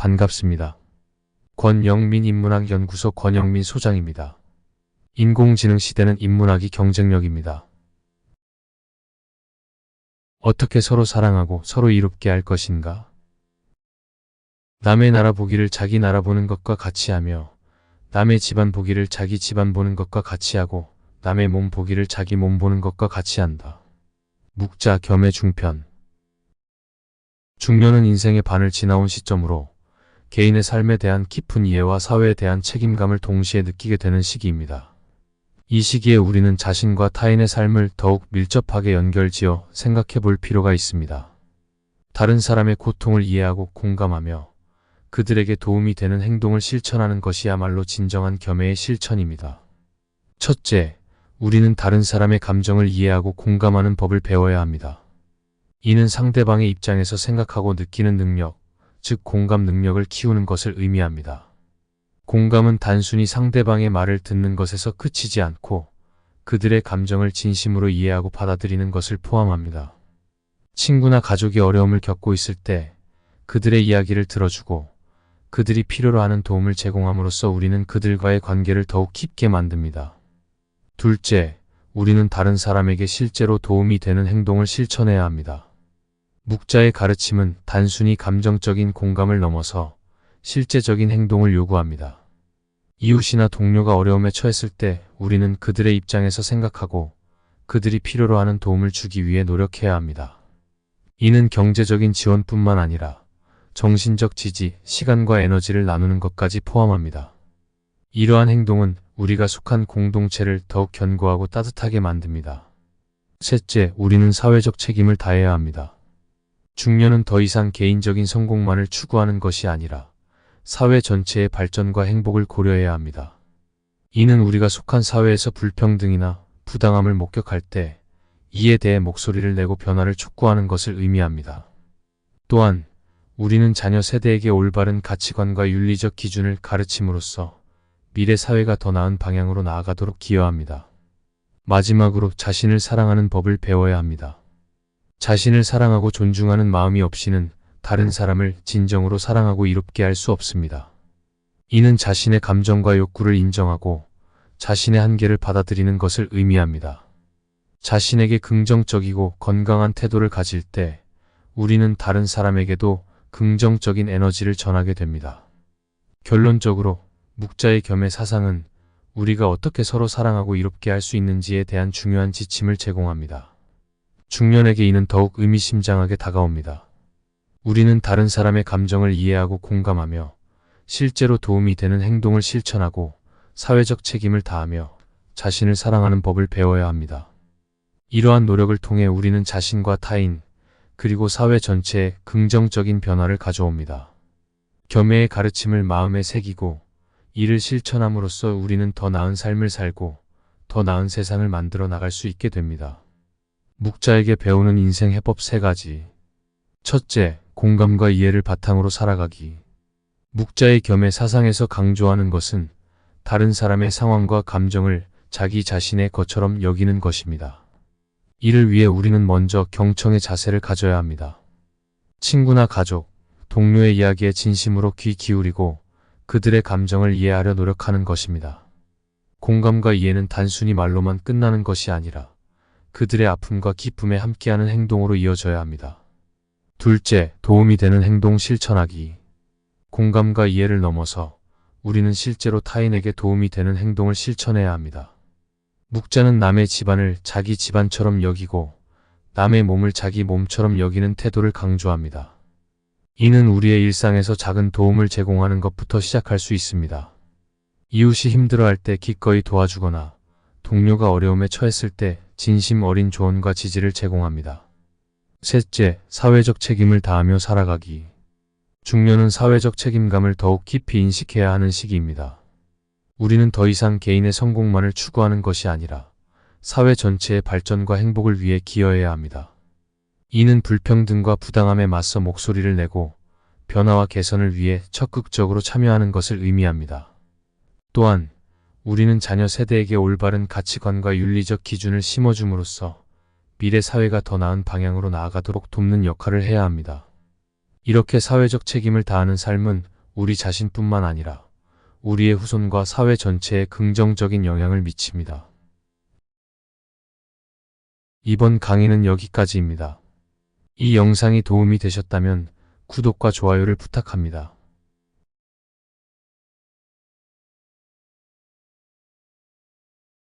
반갑습니다. 권영민 인문학연구소 권영민 소장입니다. 인공지능 시대는 인문학이 경쟁력입니다. 어떻게 서로 사랑하고 서로 이롭게 할 것인가? 남의 나라 보기를 자기 나라 보는 것과 같이 하며, 남의 집안 보기를 자기 집안 보는 것과 같이 하고, 남의 몸 보기를 자기 몸 보는 것과 같이 한다. 묵자 겸의 중편. 중년은 인생의 반을 지나온 시점으로 개인의 삶에 대한 깊은 이해와 사회에 대한 책임감을 동시에 느끼게 되는 시기입니다. 이 시기에 우리는 자신과 타인의 삶을 더욱 밀접하게 연결지어 생각해 볼 필요가 있습니다. 다른 사람의 고통을 이해하고 공감하며 그들에게 도움이 되는 행동을 실천하는 것이야말로 진정한 겸해의 실천입니다. 첫째, 우리는 다른 사람의 감정을 이해하고 공감하는 법을 배워야 합니다. 이는 상대방의 입장에서 생각하고 느끼는 능력, 즉 공감 능력을 키우는 것을 의미합니다. 공감은 단순히 상대방의 말을 듣는 것에서 그치지 않고 그들의 감정을 진심으로 이해하고 받아들이는 것을 포함합니다. 친구나 가족이 어려움을 겪고 있을 때 그들의 이야기를 들어주고 그들이 필요로 하는 도움을 제공함으로써 우리는 그들과의 관계를 더욱 깊게 만듭니다. 둘째, 우리는 다른 사람에게 실제로 도움이 되는 행동을 실천해야 합니다. 묵자의 가르침은 단순히 감정적인 공감을 넘어서 실제적인 행동을 요구합니다. 이웃이나 동료가 어려움에 처했을 때 우리는 그들의 입장에서 생각하고 그들이 필요로 하는 도움을 주기 위해 노력해야 합니다. 이는 경제적인 지원뿐만 아니라 정신적 지지, 시간과 에너지를 나누는 것까지 포함합니다. 이러한 행동은 우리가 속한 공동체를 더욱 견고하고 따뜻하게 만듭니다. 셋째, 우리는 사회적 책임을 다해야 합니다. 중년은 더 이상 개인적인 성공만을 추구하는 것이 아니라 사회 전체의 발전과 행복을 고려해야 합니다. 이는 우리가 속한 사회에서 불평등이나 부당함을 목격할 때 이에 대해 목소리를 내고 변화를 촉구하는 것을 의미합니다. 또한 우리는 자녀 세대에게 올바른 가치관과 윤리적 기준을 가르침으로써 미래 사회가 더 나은 방향으로 나아가도록 기여합니다. 마지막으로 자신을 사랑하는 법을 배워야 합니다. 자신을 사랑하고 존중하는 마음이 없이는 다른 사람을 진정으로 사랑하고 이롭게 할 수 없습니다. 이는 자신의 감정과 욕구를 인정하고 자신의 한계를 받아들이는 것을 의미합니다. 자신에게 긍정적이고 건강한 태도를 가질 때 우리는 다른 사람에게도 긍정적인 에너지를 전하게 됩니다. 결론적으로 묵자의 겸해 사상은 우리가 어떻게 서로 사랑하고 이롭게 할 수 있는지에 대한 중요한 지침을 제공합니다. 중년에게 이는 더욱 의미심장하게 다가옵니다. 우리는 다른 사람의 감정을 이해하고 공감하며 실제로 도움이 되는 행동을 실천하고 사회적 책임을 다하며 자신을 사랑하는 법을 배워야 합니다. 이러한 노력을 통해 우리는 자신과 타인, 그리고 사회 전체에 긍정적인 변화를 가져옵니다. 겸해의 가르침을 마음에 새기고 이를 실천함으로써 우리는 더 나은 삶을 살고 더 나은 세상을 만들어 나갈 수 있게 됩니다. 묵자에게 배우는 인생 해법 3가지. 첫째, 공감과 이해를 바탕으로 살아가기. 묵자의 겸해 사상에서 강조하는 것은 다른 사람의 상황과 감정을 자기 자신의 것처럼 여기는 것입니다. 이를 위해 우리는 먼저 경청의 자세를 가져야 합니다. 친구나 가족, 동료의 이야기에 진심으로 귀 기울이고 그들의 감정을 이해하려 노력하는 것입니다. 공감과 이해는 단순히 말로만 끝나는 것이 아니라 그들의 아픔과 기쁨에 함께하는 행동으로 이어져야 합니다. 둘째, 도움이 되는 행동 실천하기. 공감과 이해를 넘어서 우리는 실제로 타인에게 도움이 되는 행동을 실천해야 합니다. 묵자는 남의 집안을 자기 집안처럼 여기고 남의 몸을 자기 몸처럼 여기는 태도를 강조합니다. 이는 우리의 일상에서 작은 도움을 제공하는 것부터 시작할 수 있습니다. 이웃이 힘들어할 때 기꺼이 도와주거나 동료가 어려움에 처했을 때 진심 어린 조언과 지지를 제공합니다. 셋째, 사회적 책임을 다하며 살아가기. 중년은 사회적 책임감을 더욱 깊이 인식해야 하는 시기입니다. 우리는 더 이상 개인의 성공만을 추구하는 것이 아니라 사회 전체의 발전과 행복을 위해 기여해야 합니다. 이는 불평등과 부당함에 맞서 목소리를 내고 변화와 개선을 위해 적극적으로 참여하는 것을 의미합니다. 또한 우리는 자녀 세대에게 올바른 가치관과 윤리적 기준을 심어줌으로써 미래 사회가 더 나은 방향으로 나아가도록 돕는 역할을 해야 합니다. 이렇게 사회적 책임을 다하는 삶은 우리 자신뿐만 아니라 우리의 후손과 사회 전체에 긍정적인 영향을 미칩니다. 이번 강의는 여기까지입니다. 이 영상이 도움이 되셨다면 구독과 좋아요를 부탁합니다.